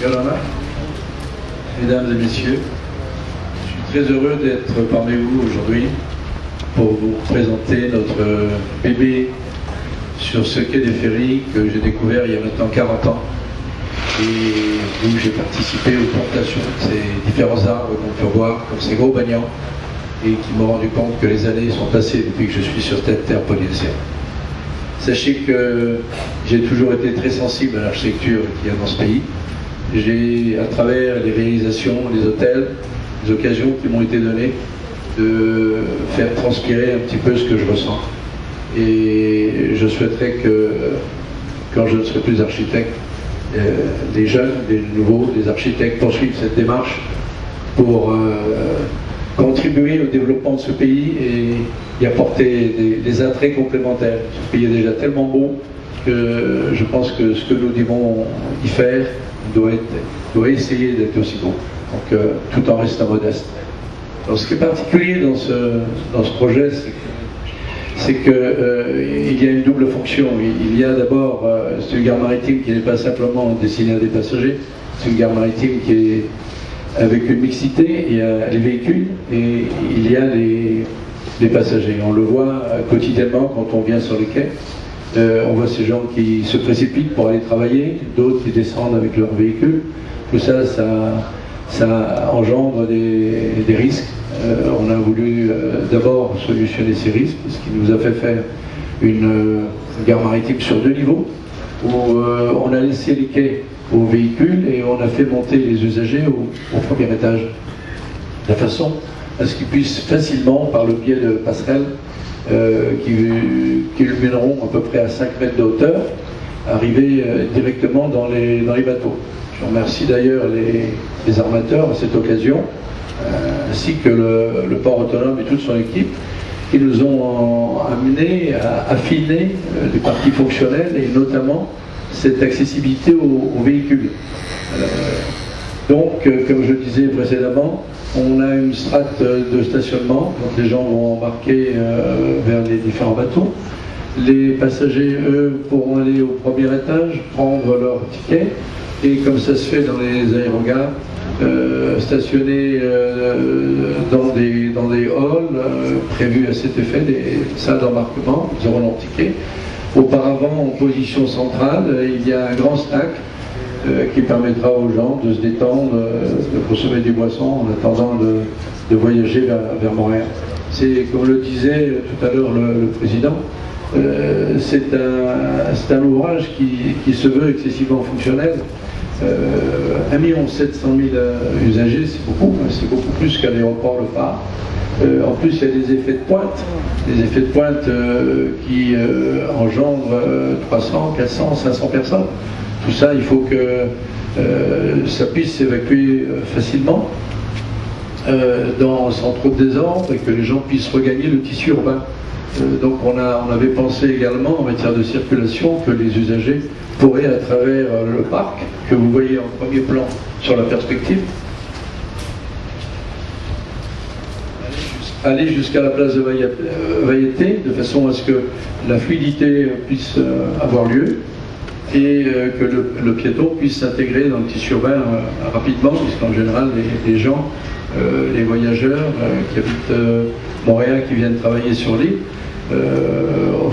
Yolanda, mesdames et messieurs, je suis très heureux d'être parmi vous aujourd'hui pour vous présenter notre bébé sur ce quai des Ferries que j'ai découvert il y a maintenant 40 ans et où j'ai participé aux plantations de ces différents arbres qu'on peut voir, comme ces gros bagnans, et qui m'ont rendu compte que les années sont passées depuis que je suis sur cette terre polynésienne. Sachez que j'ai toujours été très sensible à l'architecture qu'il y a dans ce pays. J'ai, à travers les réalisations, les hôtels, les occasions qui m'ont été données, de faire transpirer un petit peu ce que je ressens. Et je souhaiterais que, quand je ne serai plus architecte, les jeunes, les nouveaux, les architectes poursuivent cette démarche pour contribuer au développement de ce pays et y apporter des attraits complémentaires. Ce pays est déjà tellement beau que je pense que ce que nous devons y faire doit essayer d'être aussi beau, donc tout en restant modeste. Alors, ce qui est particulier dans ce projet, c'est qu'il y a une double fonction. Il y a d'abord, c'est une gare maritime qui n'est pas simplement destinée à des passagers, c'est une gare maritime qui est avec une mixité, il y a les véhicules et il y a les passagers. On le voit quotidiennement quand on vient sur les quais. On voit ces gens qui se précipitent pour aller travailler, d'autres qui descendent avec leur véhicule. Tout ça, ça engendre des risques. On a voulu d'abord solutionner ces risques, ce qui nous a fait faire une gare maritime sur 2 niveaux, où on a laissé les quais aux véhicules et on a fait monter les usagers au premier étage, de façon à ce qu'ils puissent facilement, par le biais de passerelles qui illumineront à peu près à 5 mètres de hauteur, arriver directement dans les bateaux. Je remercie d'ailleurs les armateurs à cette occasion, ainsi que le port autonome et toute son équipe, qui nous ont amenés à affiner les parties fonctionnelles et notamment cette accessibilité aux véhicules. Donc, comme je disais précédemment, on a une strate de stationnement, donc les gens vont embarquer vers les différents bateaux. Les passagers, eux, pourront aller au premier étage, prendre leur ticket, et comme ça se fait dans les aérogares, stationner dans des halls prévus à cet effet, des salles d'embarquement, ils auront leur ticket. Auparavant, en position centrale, il y a un grand snack qui permettra aux gens de se détendre, de consommer des boissons en attendant de voyager vers Montréal. C'est, comme le disait tout à l'heure le président, c'est un ouvrage qui se veut excessivement fonctionnel. 1 700 000 usagers, c'est beaucoup plus qu'à l'aéroport Le Phare. En plus, il y a des effets de pointe, qui engendrent 300, 400, 500 personnes. Tout ça, il faut que ça puisse s'évacuer facilement, sans trop de désordre, et que les gens puissent regagner le tissu urbain. Donc on avait pensé également en matière de circulation que les usagers pourraient, à travers le parc, que vous voyez en premier plan sur la perspective, aller jusqu'à la place de Vaiete, de façon à ce que la fluidité puisse avoir lieu et que le piéton puisse s'intégrer dans le tissu urbain rapidement, puisqu'en général les gens, les voyageurs qui habitent Montréal, qui viennent travailler sur l'île,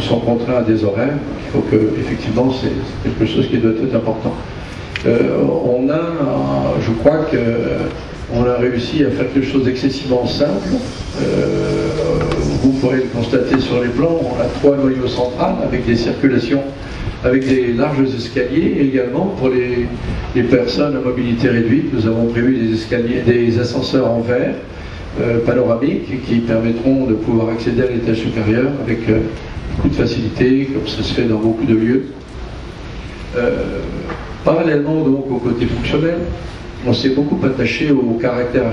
sont contraints à des horaires. Il faut que, effectivement, c'est quelque chose qui doit être important. Je crois qu'on a réussi à faire quelque chose d'excessivement simple. Vous pourrez le constater sur les plans. On a 3 noyaux centrales avec des circulations, avec des larges escaliers, et également pour les personnes à mobilité réduite, nous avons prévu des ascenseurs en verre panoramiques qui permettront de pouvoir accéder à l'étage supérieur avec beaucoup de facilité, comme ça se fait dans beaucoup de lieux. Parallèlement donc au côté fonctionnel, on s'est beaucoup attaché au caractère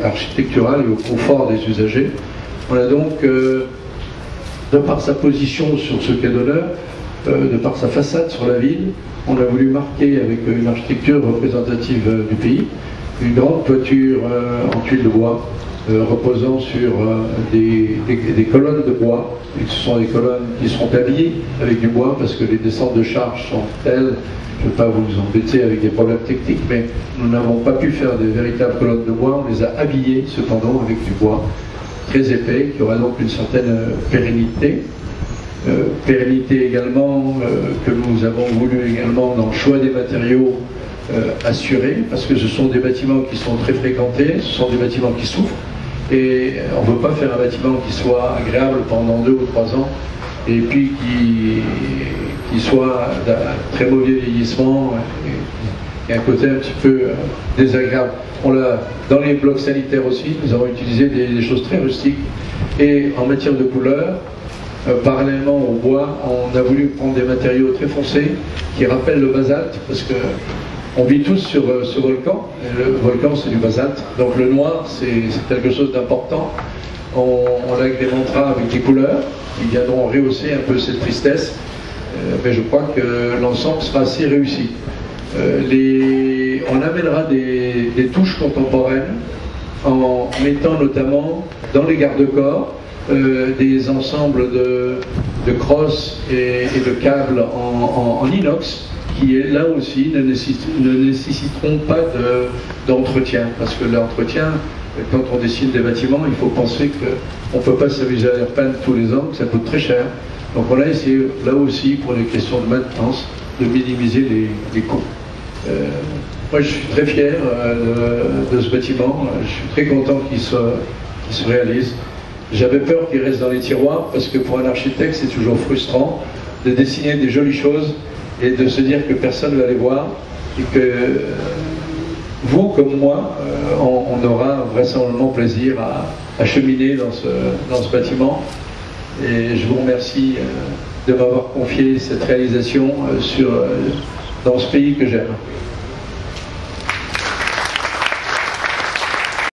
architectural et au confort des usagers. On a donc, de par sa position sur ce quai d'honneur, de par sa façade sur la ville, on a voulu marquer avec une architecture représentative du pays, une grande toiture en tuiles de bois reposant sur des colonnes de bois. Et ce sont des colonnes qui seront habillées avec du bois parce que les descentes de charge sont telles. Je ne vais pas vous embêter avec des problèmes techniques, mais nous n'avons pas pu faire de véritables colonnes de bois. On les a habillées cependant avec du bois très épais qui aura donc une certaine pérennité. Pérennité également que nous avons voulu également dans le choix des matériaux assurer, parce que ce sont des bâtiments qui sont très fréquentés, ce sont des bâtiments qui souffrent, et on ne veut pas faire un bâtiment qui soit agréable pendant 2 ou 3 ans, et puis qui soit d'un très mauvais vieillissement, et un côté un petit peu désagréable. Dans les blocs sanitaires aussi, nous avons utilisé des choses très rustiques, et en matière de couleur, parallèlement au bois, on a voulu prendre des matériaux très foncés qui rappellent le basalte, parce que on vit tous sur ce volcan. Le volcan, c'est du basalte, donc le noir, c'est quelque chose d'important. On l'agrémentera avec des couleurs qui viendront rehausser un peu cette tristesse, mais je crois que l'ensemble sera assez réussi. On amènera des touches contemporaines en mettant notamment dans les garde-corps des ensembles de crosses et de câbles en inox qui, là aussi, ne nécessiteront pas d'entretien. Parce que l'entretien, quand on dessine des bâtiments, il faut penser qu'on ne peut pas s'amuser à les repeindre tous les ans, que ça coûte très cher. Donc on a essayé, là aussi, pour les questions de maintenance, de minimiser les coûts. Moi, je suis très fier de ce bâtiment. Je suis très content qu'il se réalise. J'avais peur qu'il reste dans les tiroirs, parce que pour un architecte, c'est toujours frustrant de dessiner des jolies choses et de se dire que personne ne va les voir, et que vous, comme moi, on aura vraisemblablement plaisir à cheminer dans ce bâtiment. Et je vous remercie de m'avoir confié cette réalisation dans ce pays que j'aime.